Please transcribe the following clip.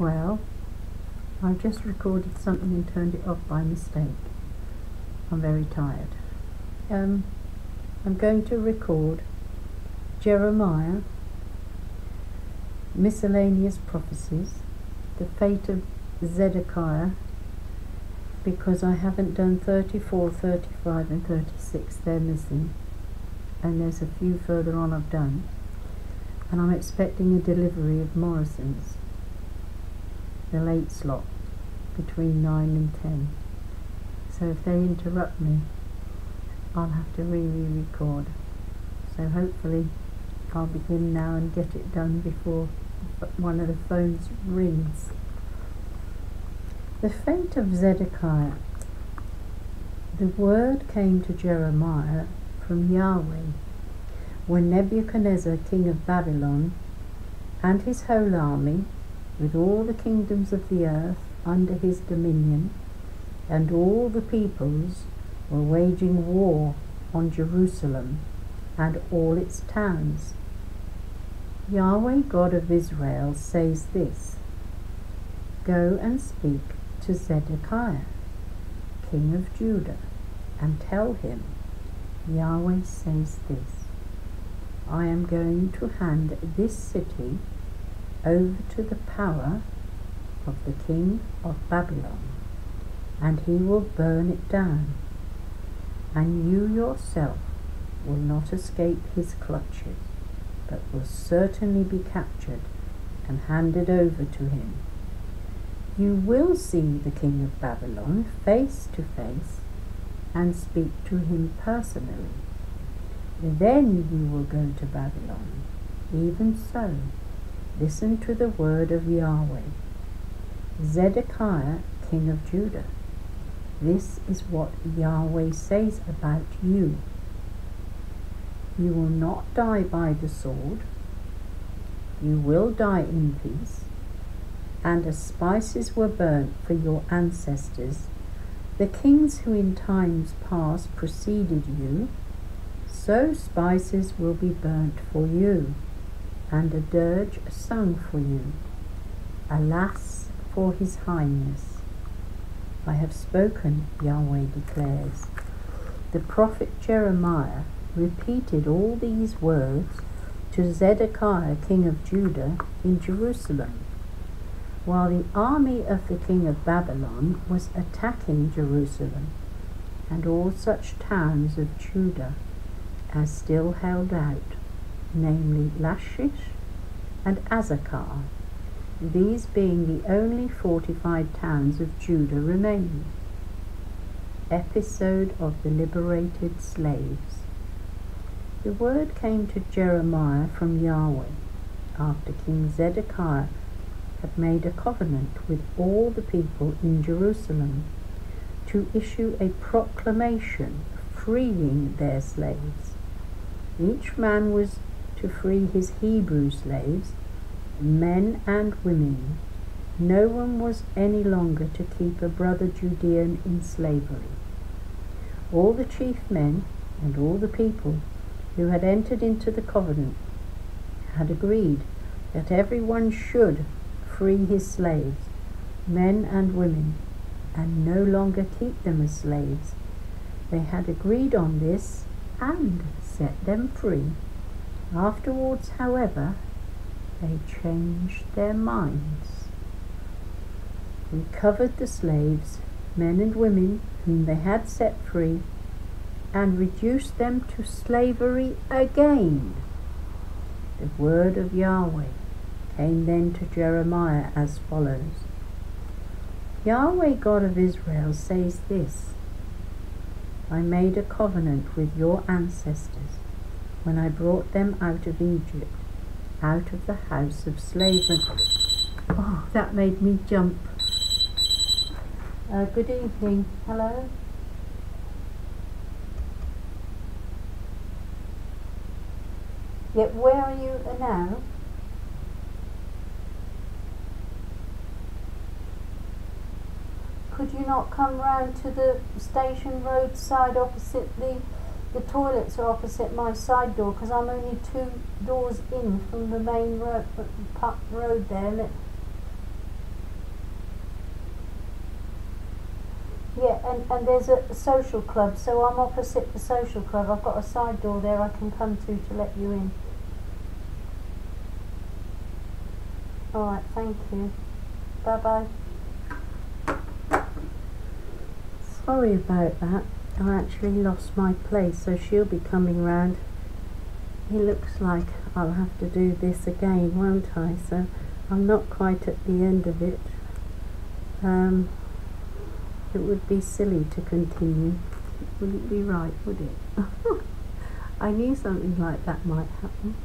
Well, I've just recorded something and turned it off by mistake. I'm very tired. I'm going to record Jeremiah, Miscellaneous Prophecies, the fate of Zedekiah, because I haven't done 34, 35 and 36, they're missing, and there's a few further on I've done, and I'm expecting a delivery of Morrison's, the late slot, between 9 and 10, so if they interrupt me, I'll have to re-record, so hopefully I'll begin now and get it done before one of the phones rings. The fate of Zedekiah. The word came to Jeremiah from Yahweh when Nebuchadnezzar, king of Babylon, and his whole army, with all the kingdoms of the earth under his dominion, and all the peoples, were waging war on Jerusalem and all its towns. Yahweh God of Israel says this: Go and speak to Zedekiah, king of Judah, and tell him, Yahweh says this: I am going to hand this city over to the power of the king of Babylon, and he will burn it down, and you yourself will not escape his clutches, but will certainly be captured and handed over to him. You will see the king of Babylon face to face and speak to him personally. Then you will go to Babylon. Even so, listen to the word of Yahweh. Zedekiah, king of Judah, this is what Yahweh says about you. You will not die by the sword. You will die in peace. And as spices were burnt for your ancestors, the kings who in times past preceded you, so spices will be burnt for you, and a dirge sung for you. Alas for his highness! I have spoken, Yahweh declares. The prophet Jeremiah repeated all these words to Zedekiah, king of Judah, in Jerusalem, while the army of the king of Babylon was attacking Jerusalem and all such towns of Judah as still held out, namely Lachish and Azekah, these being the only fortified towns of Judah remaining. Episode of the liberated slaves. The word came to Jeremiah from Yahweh after King Zedekiah had made a covenant with all the people in Jerusalem to issue a proclamation freeing their slaves. Each man was to free his Hebrew slaves, men and women. No one was any longer to keep a brother Judean in slavery. All the chief men and all the people who had entered into the covenant had agreed that everyone should free his slaves, men and women, and no longer keep them as slaves. They had agreed on this and set them free. Afterwards, however, they changed their minds, recovered the slaves, men and women, whom they had set free, and reduced them to slavery again. The word of Yahweh came then to Jeremiah as follows: Yahweh God of Israel says this: I made a covenant with your ancestors when I brought them out of Egypt, out of the house of slavery. Oh, that made me jump. Good evening. Hello? Yep, where are you now? Could you not come round to the station road side opposite the toilets are opposite my side door, because I'm only 2 doors in from the main road there. Yeah, and there's a social club, so I'm opposite the social club. I've got a side door there I can come to let you in. Alright, thank you. Bye bye. Sorry about that. I actually lost my place, so she'll be coming round. It looks like I'll have to do this again, won't I? So I'm not quite at the end of it. It would be silly to continue. Wouldn't be right, would it? I knew something like that might happen.